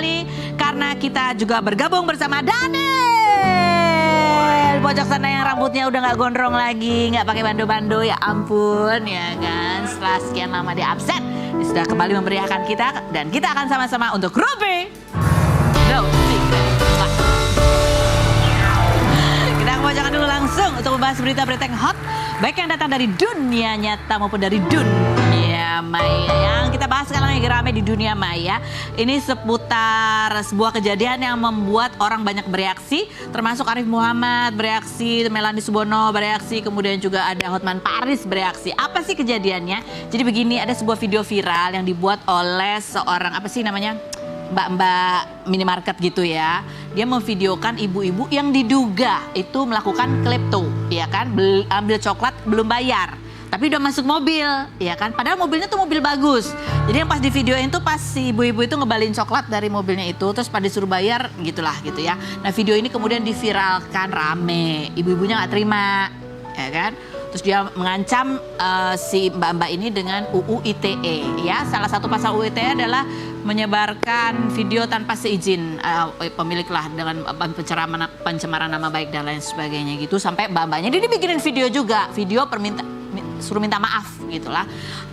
sekali karena kita juga bergabung bersama Daniel. Pojok sana yang rambutnya udah nggak gondrong lagi, nggak pakai bando-bando, ya ampun ya kan. Setelah sekian lama dia absen, dia sudah kembali memeriahkan kita dan kita akan sama-sama untuk Ruby. Kita kepojokan dulu langsung untuk membahas berita-berita yang hot, baik yang datang dari dunia nyata maupun dari dunia maya. Yang kita bahas sekarang lagi rame di dunia maya, ini seputar sebuah kejadian yang membuat orang banyak bereaksi, termasuk Arif Muhammad bereaksi, Melanie Subono bereaksi, kemudian juga ada Hotman Paris bereaksi. Apa sih kejadiannya? Jadi begini, ada sebuah video viral yang dibuat oleh seorang, apa sih namanya, mbak-mbak minimarket gitu ya. Dia memvideokan ibu-ibu yang diduga itu melakukan klepto, ya kan, ambil coklat belum bayar, tapi udah masuk mobil, ya kan, padahal mobilnya tuh mobil bagus. Jadi yang pas di videoin tuh pas si ibu-ibu itu ngebalin coklat dari mobilnya itu, terus pada disuruh bayar gitulah gitu ya. Nah video ini kemudian diviralkan rame, ibu-ibunya nggak terima, ya kan. Terus dia mengancam si mbak-mbak ini dengan UU ITE, ya. Salah satu pasal UU ITE adalah menyebarkan video tanpa seizin pemilik lah, dengan pencemaran nama baik dan lain sebagainya gitu. Sampai mbak-mbaknya dia bikinin video juga, video suruh minta maaf gitulah.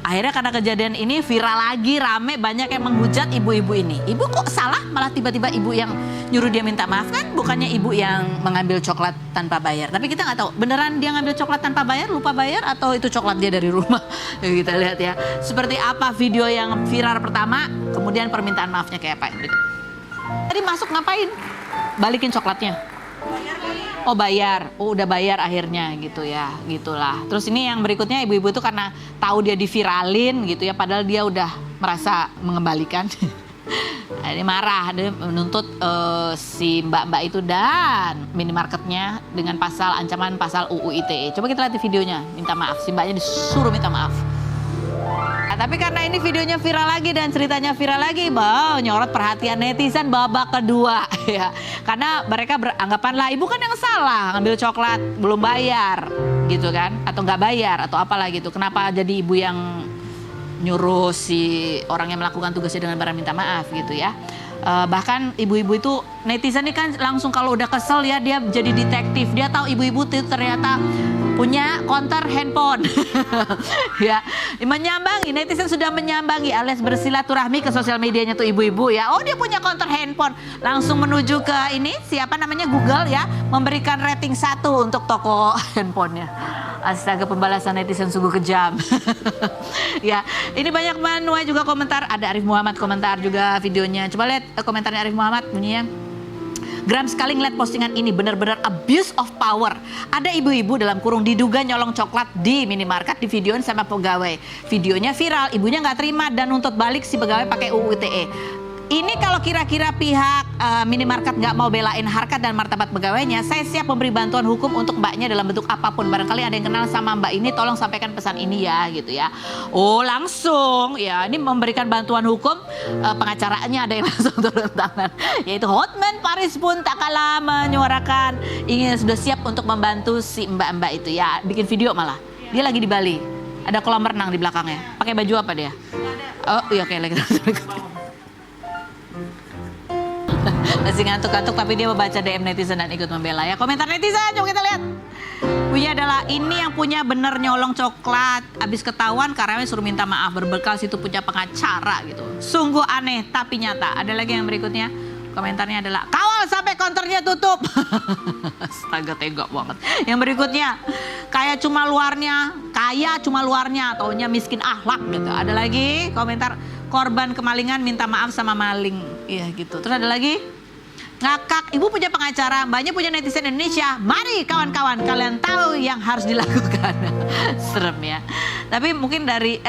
Akhirnya karena kejadian ini viral lagi, rame, banyak yang menghujat ibu-ibu ini. Ibu kok salah, malah tiba-tiba ibu yang nyuruh dia minta maaf, kan bukannya ibu yang mengambil coklat tanpa bayar. Tapi kita nggak tahu beneran dia ngambil coklat tanpa bayar, lupa bayar, atau itu coklat dia dari rumah. Kita lihat ya seperti apa video yang viral pertama, kemudian permintaan maafnya kayak apa. Tadi masuk ngapain? Balikin coklatnya. Oh bayar, oh udah bayar akhirnya gitu ya, gitulah. Terus ini yang berikutnya, ibu-ibu itu karena tahu dia diviralin gitu ya, padahal dia udah merasa mengembalikan. Ini marah, dia menuntut si mbak-mbak itu dan minimarketnya dengan ancaman pasal UU ITE. Coba kita lihat di videonya, minta maaf, si mbaknya disuruh minta maaf. Nah, tapi karena ini videonya viral lagi dan ceritanya viral lagi, nyorot perhatian netizen babak kedua ya. Karena mereka beranggapan lah ibu kan yang salah ngambil coklat belum bayar gitu kan, atau nggak bayar atau apalah gitu. Kenapa jadi ibu yang nyuruh si orang yang melakukan tugasnya dengan barang minta maaf gitu ya. Bahkan ibu-ibu itu, netizen ini kan langsung kalau udah kesel ya, dia jadi detektif. Dia tahu ibu-ibu itu ternyata punya konter handphone. Ya, menyambangi, netizen sudah menyambangi alias bersilaturahmi ke sosial medianya tuh ibu-ibu ya. Oh, dia punya konter handphone. Langsung menuju ke ini, siapa namanya, Google ya, memberikan rating 1 untuk toko handphonenya. Astaga, pembalasan netizen sungguh kejam. Ya, ini banyak menuai juga komentar. Ada Arif Muhammad komentar juga videonya. Coba lihat komentarnya Arif Muhammad bunyinya. Geram sekali ngeliat postingan ini, benar-benar abuse of power. Ada ibu-ibu dalam kurung diduga nyolong coklat di minimarket, di videoin sama pegawai. Videonya viral, ibunya nggak terima dan nuntut balik si pegawai pakai UU ITE. Ini kalau kira-kira pihak minimarket nggak mau belain harkat dan martabat pegawainya, saya siap memberi bantuan hukum untuk mbaknya dalam bentuk apapun. Barangkali ada yang kenal sama mbak ini, tolong sampaikan pesan ini ya, gitu ya. Oh langsung ya, ini memberikan bantuan hukum, pengacaranya ada yang langsung turun tangan. Yaitu Hotman Paris pun tak kalah menyuarakan ingin sudah siap untuk membantu si mbak-mbak itu ya. Bikin video malah, dia lagi di Bali, ada kolam renang di belakangnya. Pakai baju apa dia? Oh iya, oke lagi. Masih ngantuk-ngantuk tapi dia membaca DM netizen dan ikut membela ya. Komentar netizen, coba kita lihat. Punya adalah ini yang punya bener nyolong coklat, abis ketahuan karyawan suruh minta maaf, berbekal situ punya pengacara gitu. Sungguh aneh tapi nyata. Ada lagi yang berikutnya, komentarnya adalah kawal sampai konternya tutup. Astaga, tega banget. Yang berikutnya, kaya cuma luarnya, taunya miskin akhlak gitu. Ada lagi komentar, korban kemalingan minta maaf sama maling. Iya gitu. Terus ada lagi, ngakak, ibu punya pengacara, mbaknya punya netizen Indonesia. Mari kawan-kawan, kalian tahu yang harus dilakukan. Serem ya. Tapi mungkin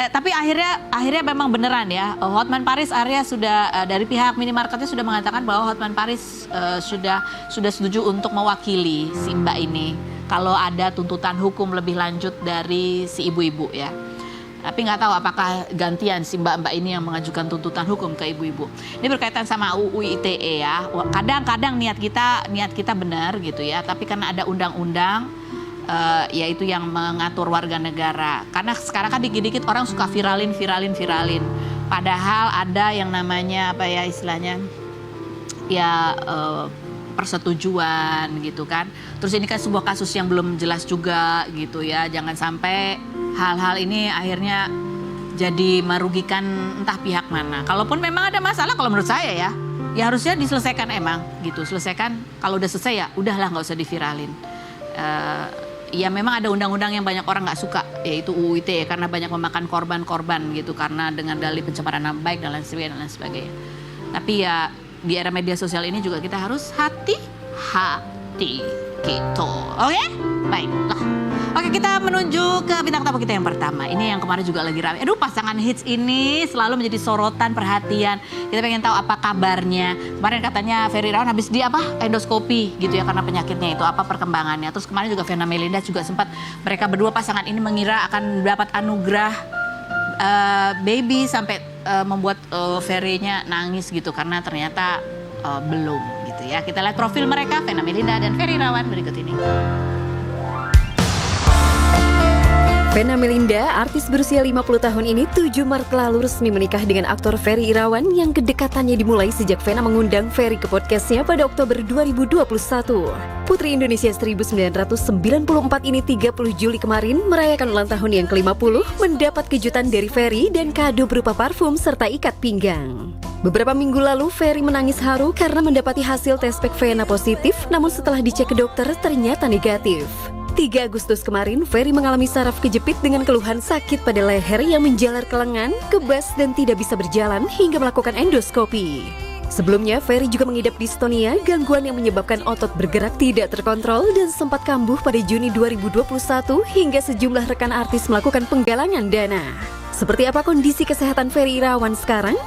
tapi akhirnya memang beneran ya. Hotman Paris akhirnya sudah dari pihak minimarketnya sudah mengatakan bahwa Hotman Paris sudah setuju untuk mewakili si mbak ini kalau ada tuntutan hukum lebih lanjut dari si ibu-ibu ya. Tapi nggak tahu apakah gantian si mbak-mbak ini yang mengajukan tuntutan hukum ke ibu-ibu. Ini berkaitan sama UU ITE ya. Kadang-kadang niat kita benar gitu ya. Tapi karena ada undang-undang yaitu yang mengatur warga negara. Karena sekarang kan dikit-dikit orang suka viralin. Padahal ada yang namanya apa ya istilahnya, ya persetujuan gitu kan. Terus ini kan sebuah kasus yang belum jelas juga gitu ya. Jangan sampai hal-hal ini akhirnya jadi merugikan entah pihak mana. Kalaupun memang ada masalah, kalau menurut saya ya harusnya diselesaikan emang gitu. Selesaikan, kalau udah selesai ya udahlah, nggak usah diviralin. Ya memang ada undang-undang yang banyak orang nggak suka, yaitu UU ITE, karena banyak memakan korban-korban gitu, karena dengan dalih pencemaran nama baik dan lain sebagainya. Tapi ya di era media sosial ini juga kita harus hati-hati gitu. Oke? Baiklah. Oke, kita menuju ke bintang tamu kita yang pertama. Ini yang kemarin juga lagi ramai. Aduh, pasangan hits ini selalu menjadi sorotan perhatian. Kita pengen tahu apa kabarnya. Kemarin katanya Ferry Irawan habis endoskopi gitu ya, karena penyakitnya itu, apa perkembangannya. Terus kemarin juga Vena Melinda juga sempat, mereka berdua pasangan ini mengira akan dapat anugerah baby, sampai membuat Ferry-nya nangis gitu karena ternyata belum gitu ya. Kita lihat profil mereka, Vena Melinda dan Ferry Irawan berikut ini. Vena Melinda, artis berusia 50 tahun ini 7 Maret lalu resmi menikah dengan aktor Ferry Irawan yang kedekatannya dimulai sejak Vena mengundang Ferry ke podcastnya pada Oktober 2021. Putri Indonesia 1994 ini 30 Juli kemarin merayakan ulang tahun yang ke-50, mendapat kejutan dari Ferry dan kado berupa parfum serta ikat pinggang. Beberapa minggu lalu, Ferry menangis haru karena mendapati hasil tes pack Vena positif, namun setelah dicek ke dokter ternyata negatif. 3 Agustus kemarin, Ferry mengalami saraf kejepit dengan keluhan sakit pada leher yang menjalar ke lengan, kebas dan tidak bisa berjalan hingga melakukan endoskopi. Sebelumnya, Ferry juga mengidap distonia, gangguan yang menyebabkan otot bergerak tidak terkontrol dan sempat kambuh pada Juni 2021 hingga sejumlah rekan artis melakukan penggalangan dana. Seperti apa kondisi kesehatan Ferry Irawan sekarang?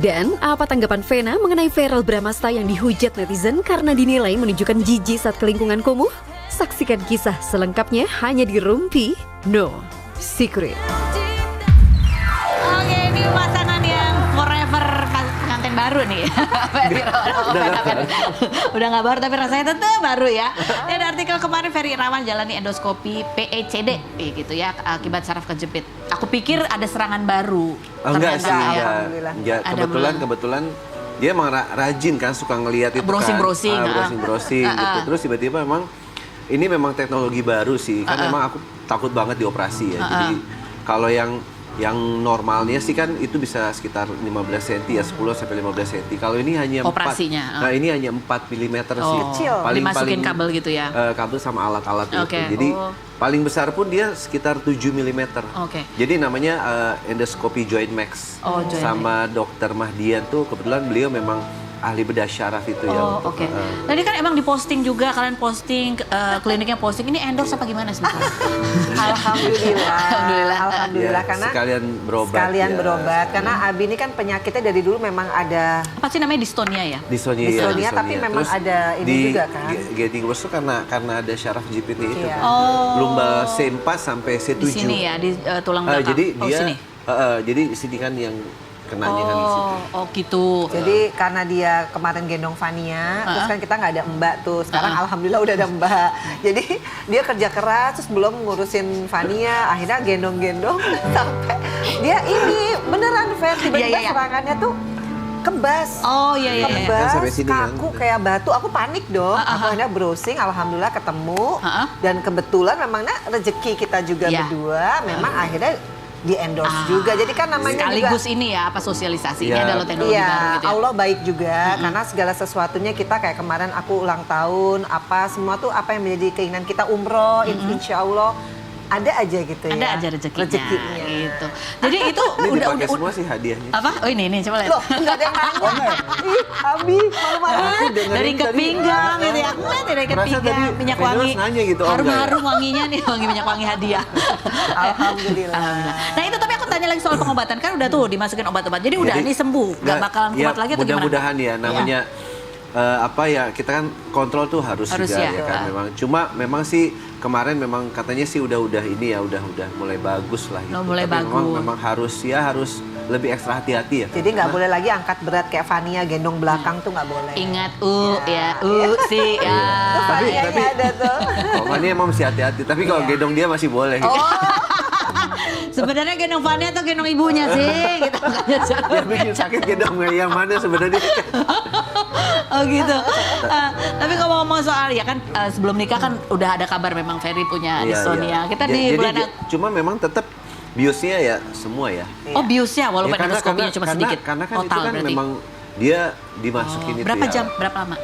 Dan apa tanggapan Vena mengenai Verrell Bramasta yang dihujat netizen karena dinilai menunjukkan jijik saat ke lingkungan kumuh? Saksikan kisah selengkapnya hanya di Rumpi No Secret. Oke, ini pasangan yang forever pengantin baru nih. Udah nggak baru tapi rasanya tetap baru ya. Ini ada artikel kemarin, Ferry Irawan jalani endoskopi PECD gitu ya, akibat saraf kejepit. Aku pikir ada serangan baru. Enggak sih, ya. Kebetulan dia emang rajin kan, suka ngelihat itu browsing gitu. Terus tiba-tiba ini memang teknologi baru sih, kan memang aku takut banget dioperasi ya. Jadi kalau yang normalnya sih kan itu bisa sekitar 15 cm ya, 10 sampai 15 cm. Kalau ini hanya operasinya. Nah, ini hanya 4 mm sih. Kecil. Dimasukin kabel gitu ya. Kabel sama alat-alat gitu. Jadi paling besar pun dia sekitar 7 mm. Jadi namanya endoskopi Joint Max. Sama Dokter Mahdian tuh, kebetulan beliau memang ahli bedah syaraf itu ya. Tadi kan emang diposting juga, kalian posting, kliniknya posting. Ini endorse apa gimana sih? Alhamdulillah. Ya, Karena sekalian berobat. Karena Abi ini kan penyakitnya dari dulu memang ada. Apa sih namanya, dystonia ya? Dystonia, tapi memang terus ada ini juga kan. Getting worse tuh karena ada syaraf jepitnya itu. Lumba C4 sampai C7. Di sini ya, di tulang belakang. Jadi dia, sini. Jadi di sini kan yang kenanya kan di situ. Gitu. Jadi karena dia kemarin gendong Fania, terus kan kita nggak ada mbak tuh. Sekarang alhamdulillah udah ada mbak. Jadi dia kerja keras, terus belum ngurusin Fania, akhirnya gendong-gendong sampai dia ini beneran tiba-tiba serangannya tuh kebas. Kebas, kaku kayak batu. Aku panik dong. Aku akhirnya browsing, alhamdulillah ketemu. Dan kebetulan memangnya rezeki kita juga berdua, memang akhirnya di endorse juga. Jadi kan namanya sekaligus juga, ini ya, apa sosialisasi ini adalah teknologi baru gitu ya. Allah baik juga karena segala sesuatunya kita kayak kemarin aku ulang tahun, apa semua tuh apa yang menjadi keinginan kita, umroh, insya Allah ada aja gitu ya. Ada aja rezekinya. Gitu. Jadi itu udah semua sih hadiahnya. Apa? Oh ini coba lihat. Loh, enggak ada yang nanya. Ih, Abi, malu-malu. Dari ikat pinggang gitu ya. Dari ikat pinggang, minyak wangi. Gitu, harum-harum wanginya nih, wangi minyak wangi hadiah. Alhamdulillah. Nah itu, tapi aku tanya lagi soal pengobatan, kan udah tuh dimasukin obat-obat. Jadi udah ini sembuh, nggak bakalan kumat lagi atau gimana? Mudah-mudahan ya, namanya kita kan kontrol tuh harus juga ya kan memang. Cuma memang sih kemarin memang katanya sih udah ini ya, udah mulai bagus lah gitu. Mulai bagus. Memang harus lebih ekstra hati-hati ya. Jadi nggak boleh lagi angkat berat kayak Fania, gendong belakang tuh nggak boleh. Ingat sih ya. Tapi ada tuh. Fania emang mesti hati-hati. Tapi kalau gendong dia masih boleh. Sebenarnya gendong Fania atau gendong ibunya sih? Gitu. Ya bikin sakit gendong yang mana sebenarnya? Oh gitu. Tapi kalau ngomong soal ya kan sebelum nikah kan udah ada kabar memang Ferry punya Iya, dystonia. iya. Kita di bulan cuma memang tetap biusnya ya semua ya. Oh biusnya walaupun Ya, endoskopinya cuma sedikit. Karena kan total itu kan berarti. memang dia dimasukin itu Berapa ya. jam? Berapa lama?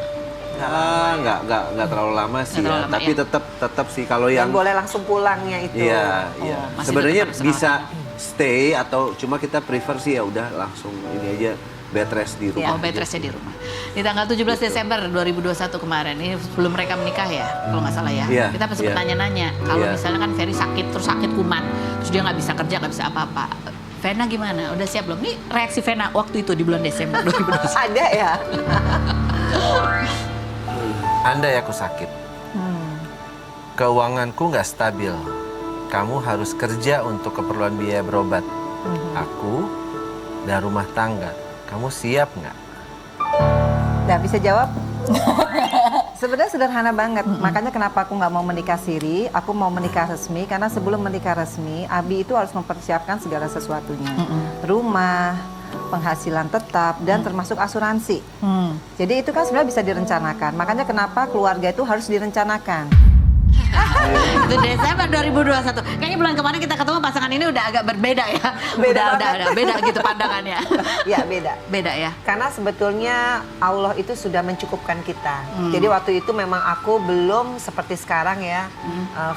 Nggak terlalu lama sih terlalu ya. lama, Tapi ya. tetap sih kalau yang yang boleh langsung pulangnya itu. iya, Oh, iya. masih Sebenarnya tetap harus bisa stay atau cuma kita prefer sih ya udah langsung ini aja bed rest di rumah. Oh, bed restnya di rumah. Di tanggal 17 Desember 2021 kemarin, ini sebelum mereka menikah ya, kalau nggak salah ya. Iya, Kita pasti iya. nanya-nanya, kalau Iya. misalnya kan Ferry sakit, terus sakit kumat, terus dia nggak bisa kerja, nggak bisa apa-apa. Vena gimana? Udah siap belum? Nih reaksi Vena waktu itu di bulan Desember 2021. Ada ya. Andai aku sakit, keuanganku nggak stabil. Kamu harus kerja untuk keperluan biaya berobat. Aku dan rumah tangga. Kamu siap nggak? Nggak bisa jawab. Sebenarnya sederhana banget. Makanya kenapa aku nggak mau menikah siri, aku mau menikah resmi. Karena sebelum menikah resmi, Abi itu harus mempersiapkan segala sesuatunya. Rumah, penghasilan tetap, dan termasuk asuransi. Jadi itu kan sebenarnya bisa direncanakan. Makanya kenapa keluarga itu harus direncanakan. Itu Desember 2021. Kayaknya bulan kemarin kita ketemu pasangan ini udah agak berbeda ya. Beda udah beda gitu pandangannya. Ya beda. Beda ya. Karena sebetulnya Allah itu sudah mencukupkan kita. Jadi waktu itu memang aku belum seperti sekarang ya,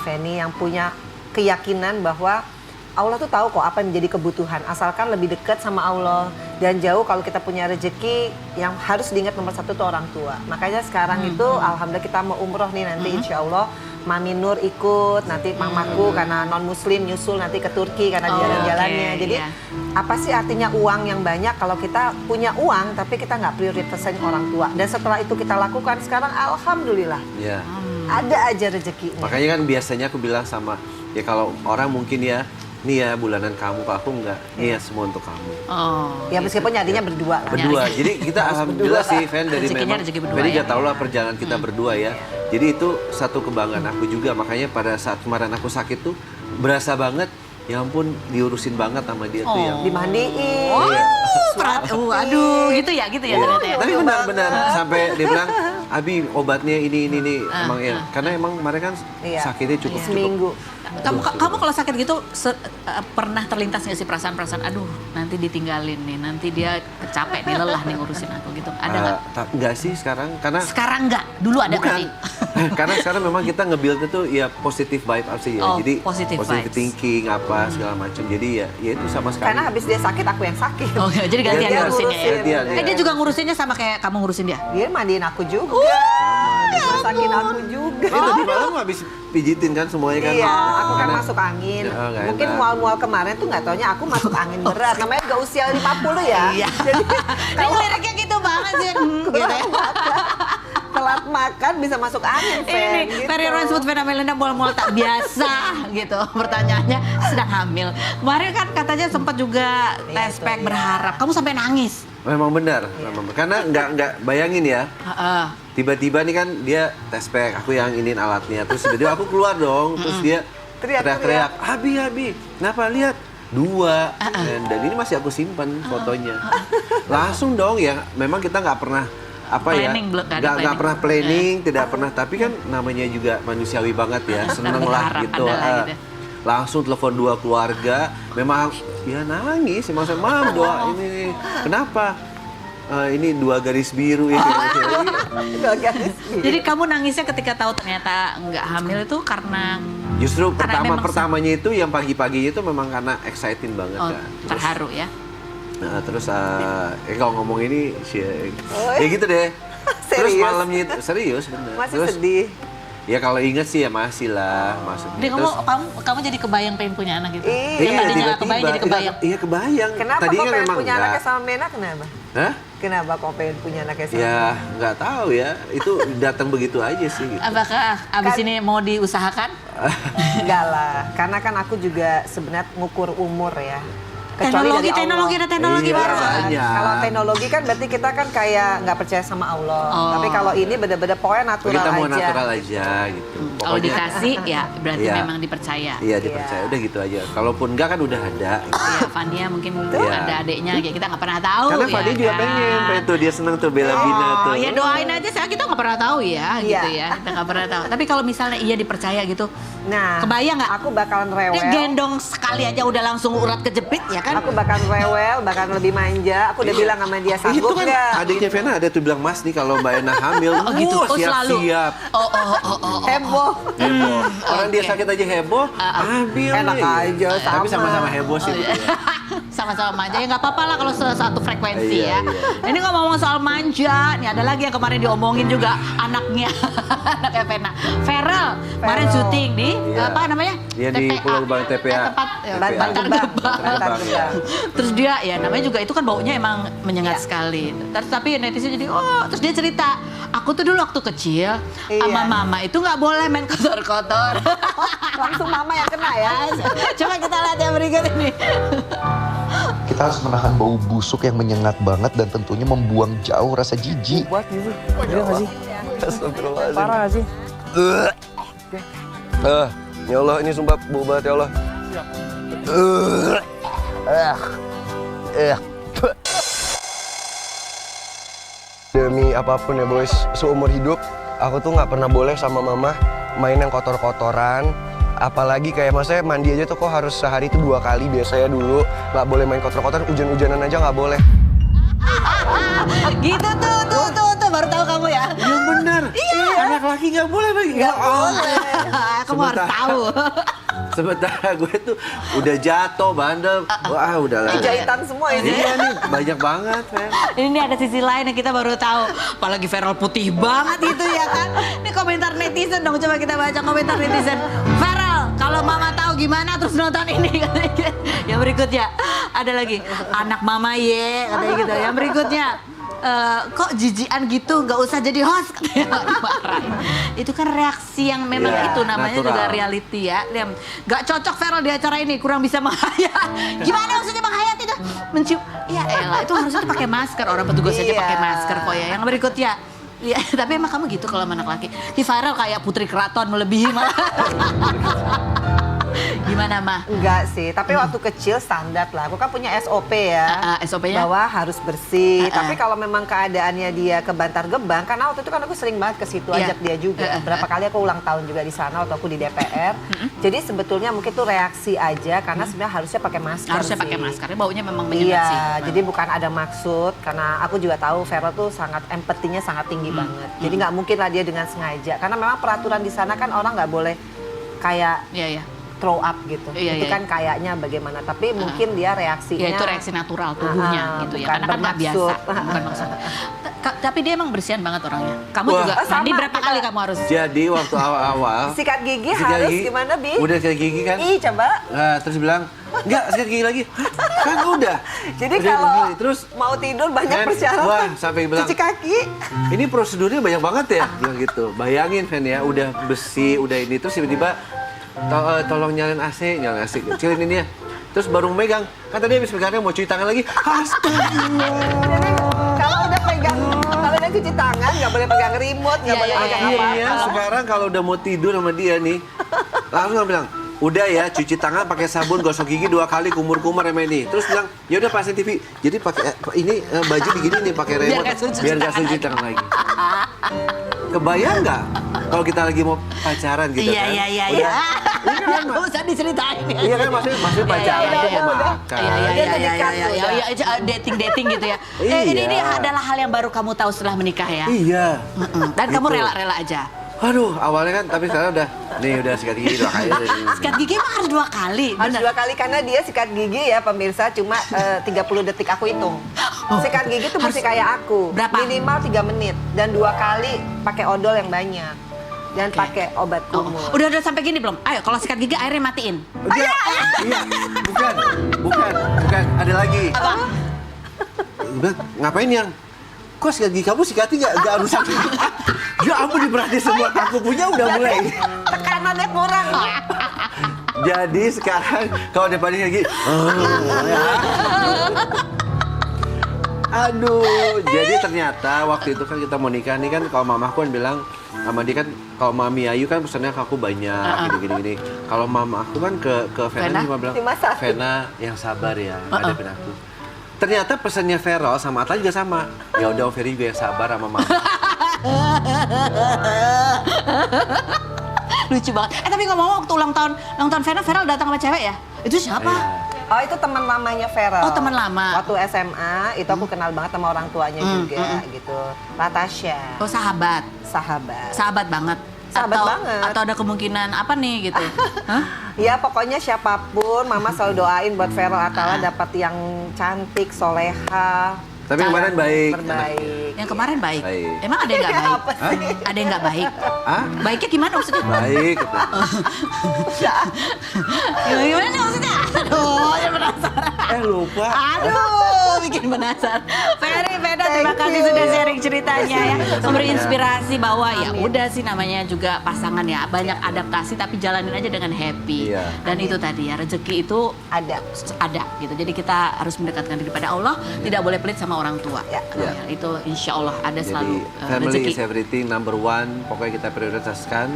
Feni, yang punya keyakinan bahwa Allah tuh tahu kok apa yang menjadi kebutuhan. Asalkan lebih dekat sama Allah. Dan jauh kalau kita punya rezeki, yang harus diingat nomor satu tuh orang tua. Makanya sekarang itu alhamdulillah kita mau umroh nih nanti insya Allah. Mami Nur ikut, nanti mamaku karena non muslim nyusul nanti ke Turki karena jalan-jalannya. oke, Jadi iya. apa sih artinya uang yang banyak kalau kita punya uang tapi kita nggak prioritasin orang tua. Dan setelah itu kita lakukan sekarang alhamdulillah Iya. ada aja rezekinya. Makanya kan biasanya aku bilang sama ya kalau orang mungkin ya nih ya bulanan kamu, kalau aku enggak, nih ya semua untuk kamu. Oh. Ya meskipun nyadinya berdua lah. Berdua. Jadi kita alhamdulillah sih Fen dari Rezekinya memang rezeki berdua Ferry ya. udah tau lah perjalanan kita berdua ya. Jadi itu satu kebanggaan aku juga. Makanya pada saat kemarin aku sakit tuh berasa banget. Ya ampun diurusin banget sama dia tuh yang. Dimandiin. Aduh, gitu ya ternyata ya. Tapi benar-benar sampai dia bilang, Abi obatnya ini emang ya. Karena emang mereka kan Iya. sakitnya cukup Seminggu. Kamu kalau sakit gitu pernah terlintas nggak sih perasaan-perasaan aduh nanti ditinggalin nih, nanti dia capek nih, lelah nih ngurusin aku gitu, ada nggak? Enggak sih sekarang karena Sekarang nggak, dulu ada bukan. berarti. Karena sekarang memang kita nge-build itu ya positive vibe sih ya. Oh, Jadi positive vibes. thinking apa segala macam. Jadi ya itu sama sekali. Karena habis dia sakit aku yang sakit. Oh ya, jadi gantian Gantian, ngurusinnya ya. gantian, iya. Dia juga ngurusinnya sama kayak kamu ngurusin dia. Dia mandiin aku juga. Masakin aku juga. Ini tadi malam habis pijitin kan semuanya kan. Iya, aku kan Karena- masuk angin. Ya, nggak Mungkin enak. mual-mual kemarin tuh nggak taunya aku masuk angin berat. Namanya juga usia 50 ya. Iya. Jadi Ini liriknya gitu banget sih. Gitu ya. telat makan bisa masuk angin, Fen. Ini Gitu. Ferry Rowan sebut Vena Melinda mual-mual tak biasa gitu. Pertanyaannya sedang hamil. Kemarin kan katanya sempat juga tes pack berharap. Kamu sampai nangis. Memang benar, memang. Karena nggak bayangin ya. Heeh. Tiba-tiba nih kan dia tes pack, aku yang inin alatnya. Terus tiba-tiba aku keluar dong, terus dia teriak-teriak, Abi, kenapa lihat? 2, dan ini masih aku simpan fotonya. Langsung dong ya, memang kita nggak pernah Planning, belum nggak ada nggak planning. pernah planning, tidak pernah. Tapi kan namanya juga manusiawi banget ya, seneng lah berharap gitu. ada lah gitu. Langsung telepon 2 keluarga, memang ya nangis, emang saya mam doa ini kenapa? Ini 2 garis biru ya. Jadi kamu nangisnya ketika tahu ternyata nggak hamil itu karena Justru Karena memang pertamanya itu yang pagi-pagi itu memang karena exciting banget oh, kan. terharu ya. Terus kalau ngomong ini ya gitu deh. Terus Serius? malamnya itu serius bener. Masih Terus, sedih. ya kalau inget sih ya masih lah, maksudnya. Jadi kamu jadi kebayang pengen punya anak gitu. Iya. Yang tadinya nggak kebayang jadi kebayang. Iya kebayang. Kenapa Tadi kok kan pengen memang punya enggak. anaknya sama Mena, kenapa? Hah? Kenapa kok pengen punya anaknya sama Ya nggak tahu ya. Itu datang begitu aja sih. Gitu. Apakah abis Kan- ini mau diusahakan? Enggak lah, karena kan aku juga sebenarnya ngukur umur ya. Kecuali Teknologi dari ada teknologi Iya, baru. banyak. Kalau teknologi kan berarti kita kan kayak nggak percaya sama Allah. Oh. Tapi kalau ini bener-bener pokoknya natural Kita mau aja. natural aja gitu. Kalau dikasih ya berarti Iya. memang dipercaya. Iya dipercaya, udah gitu aja. Kalaupun enggak kan udah ada. Iya, Fania mungkin Iya. ada adiknya, ya kita nggak pernah tahu. Karena ya Fadi juga kan? pengen tuh, dia seneng tuh bela Bina tuh. Oh ya doain aja, saya kita nggak pernah tahu ya, Iya. gitu ya, kita nggak pernah tahu. Tapi kalau misalnya iya dipercaya gitu, Nah, kebayang nggak? Aku bakalan rewel. Dia gendong sekali aja udah langsung urat kejepit ya kan? Aku bakalan rewel, bakalan lebih manja. Aku udah bilang sama dia Itu sanggup kan nggak? adiknya Vena ada tuh bilang, Mas nih kalau Mbak Ena hamil, Oh gitu, oh selalu. siap-siap. Oh. Heboh. Heboh. Orang dia Oke. sakit aja heboh, hamil Enak nih. aja, Tapi sama. sama-sama heboh sih. iya. Sama-sama manja ya nggak apa-apa lah kalau satu frekuensi Iya, ya. Ini ngomong soal manja, nih ada lagi yang kemarin diomongin juga anaknya, anaknya Vena, Feral, kemarin syuting di Iya. apa namanya? Iya, di Pulau Gebang, TPA. tempat TPA. Bantar Gebang. Bantar Gebang, Gebang. Terus dia ya namanya juga itu kan baunya emang menyengat sekali. Terus tapi netizen jadi terus dia cerita, aku tuh dulu waktu kecil sama Iya. mama itu nggak boleh main kotor-kotor. Langsung mama yang kena ya. Coba kita lihat yang berikut ini. Kita harus menahan bau busuk yang menyengat banget dan tentunya membuang jauh rasa jijik. Buat gitu. Iya nggak sih? Astagfirullahaladzim. Parah nggak sih? Ya Allah, ini sumpah bau banget ya Allah. Demi apapun ya boys, seumur hidup aku tuh nggak pernah boleh sama mama main yang kotor-kotoran. Apalagi kayak maksudnya mandi aja tuh kok harus sehari itu 2 kali biasanya dulu. Nggak boleh main kotor-kotoran, hujan-hujanan aja nggak boleh. Gitu tuh baru tahu kamu ya. Yang benar. Anak laki nggak boleh lagi. Nggak boleh. Kamu harus tahu. Sementara gue tuh udah jatuh, bandel. Wah udah lah. Ini jahitan semua ini. Iya nih, banyak banget, Fen. Ini ada sisi lain yang kita baru tahu. Apalagi Feral putih banget itu ya kan. Ini komentar netizen dong, coba kita baca komentar netizen. Feral, kalau mama tahu gimana terus nonton ini katanya. Yang berikutnya ada lagi anak mama ye katanya gitu. Yang berikutnya kok jijian gitu, nggak usah jadi host katanya. Dimarahin. Itu kan reaksi yang memang Iya, itu namanya natural. juga reality ya. Nggak cocok Feral di acara ini, kurang bisa menghayat. Gimana maksudnya menghayat itu? Mencium, ya elah itu harusnya pakai masker, orang petugas aja Iya. pakai masker kok ya. Yang berikutnya, ya tapi emang kamu gitu kalau sama anak laki. Di Feral kayak putri keraton melebihi malah. Gimana mah? Enggak sih, tapi waktu kecil standar lah. Aku kan punya SOP ya. SOP-nya? Bahwa harus bersih. Tapi kalau memang keadaannya dia ke Bantar Gebang, karena waktu itu kan aku sering banget ke situ, Iya. ajak dia juga. Berapa kali aku ulang tahun juga di sana waktu aku di DPR. Jadi sebetulnya mungkin tuh reaksi aja, karena sebenarnya harusnya pakai masker. Harusnya sih. pakai masker, baunya memang menyengat Iya, sih. jadi bukan ada maksud, karena aku juga tahu Vera tuh sangat empatinya sangat tinggi banget. Jadi nggak mungkin lah dia dengan sengaja, karena memang peraturan di sana kan orang nggak boleh kayak Iya. throw up gitu. Iya, Itu iya. kan kayaknya bagaimana, tapi mungkin dia reaksinya. Ya itu reaksi natural tubuhnya gitu ya. bukan Karena kan nggak biasa. bermaksud. Bukan maksud. Tapi dia emang bersihan banget orangnya. Kamu Wah. juga Sama, mandi berapa kita- kali kamu harus? Jadi waktu awal-awal Sikat gigi sikat harus gigi, gimana, Bi? Udah sikat gigi kan? Ih, coba. Nah, terus bilang, enggak sikat gigi lagi. Hah, kan udah. Jadi Udah kalau dua kali. Terus mau tidur banyak Fen, persyaratan. wah, sampai bilang, cuci kaki. ini prosedurnya banyak banget ya, bilang gitu. Bayangin Fen ya, udah besi, udah ini, terus tiba-tiba tolong nyalain AC, kecilin ini ya. Terus baru megang, kan tadi habis megangnya mau cuci tangan lagi. Astagfirullah. Jadi kalau udah pegang, kalau udah cuci tangan nggak boleh pegang remote, nggak Iya, boleh iya, pegang iya. apa. Akhirnya sekarang kalau udah mau tidur sama dia nih, langsung dia bilang, udah ya cuci tangan pakai sabun, gosok gigi 2 kali, kumur-kumur sama ini. Terus bilang, ya udah pasang TV. Jadi pakai ini baju begini nih pakai Biar remote, nggak cuci biar nggak tangan cuci tangan lagi. Kebayang nggak kalau kita lagi mau pacaran gitu Iya, kan? iya, iya. Udah, Iya, nggak usah diceritain ya. iya kan maksudnya pacaran tuh mau makan. Iya, dating gitu ya. Ini Iya. adalah hal yang baru kamu tahu setelah menikah ya. Iya. Dan kamu Gitu. rela-rela aja. Aduh, awalnya kan, tapi sekarang udah sikat gigi 2 kali. Sikat gigi mah harus 2 kali. Harus Bener. 2 kali karena dia sikat gigi ya pemirsa cuma 30 detik aku hitung. Sikat gigi tuh mesti kayak aku. Berapa? Minimal 3 menit dan 2 kali pakai odol yang banyak dan Oke. pakai obat Oh, kumur. udah sampai gini belum? Ayo kalau sikat gigi airnya matiin. Iya, bukan, ada lagi. Apa? Bilang, ngapain yang? Kok sikat gigi kamu sikatnya nggak rusak? Ya ampun diperhatiin semua, aku punya udah mulai. Tekanannya kurang. Jadi sekarang kalau ada panik lagi, aduh. Jadi ternyata waktu itu kan kita mau nikah nih kan, kalau mamaku kan bilang sama dia kan, kalau Mami Ayu kan pesannya ke aku banyak gini. Kalau mama aku kan ke Vena cuma bilang, Dimasakin. Vena yang sabar ya, hadapin aku. Ternyata pesannya Verol sama Atta juga sama. Ya udah, Ferry juga yang sabar sama mama. Lucu banget. Tapi ngomong waktu ulang tahun Vena, Verol datang sama cewek ya? Itu siapa? Iya. Oh itu teman lamanya Verol. Oh, teman lama. Waktu SMA itu aku kenal banget sama orang tuanya juga gitu. Natasha. Oh, sahabat. Sahabat banget. Sahabat atau, banget. Atau ada kemungkinan apa nih gitu? Hah? Ya pokoknya siapapun Mama selalu doain buat Verol Atala dapat yang cantik, soleha. Tapi kemarin baik. Berbaik. Yang kemarin baik. Baik. Emang ada yang nggak baik? Apa sih? Ada yang nggak baik? Hah? Baiknya gimana maksudnya? Baik. Gimana maksudnya? Aduh, ya penasaran. Lupa. Aduh, bikin penasaran. Ferry, Vena, terima kasih sudah sharing ceritanya ya. Memberi inspirasi bahwa ya udah sih namanya juga pasangan ya. Banyak adaptasi tapi jalanin aja dengan happy. Iya. Dan itu tadi ya, rezeki itu Ada. gitu. Jadi kita harus mendekatkan diri pada Allah, tidak boleh pelit sama orang tua. Ya. Ya, itu insya Allah ada Jadi selalu family rezeki. is everything, number one. Pokoknya kita prioritaskan.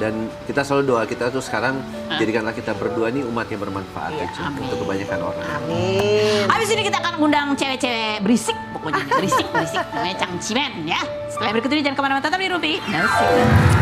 Dan kita selalu doa kita tuh sekarang jadikanlah kita berdua nih umat yang bermanfaat aja untuk kebanyakan orang. Amin. Habis ini kita akan undang cewek-cewek berisik, pokoknya berisik, namanya Cangcimen ya. Setelah berikut ini jangan kemana-mana, tetap di Ruby. Nasib.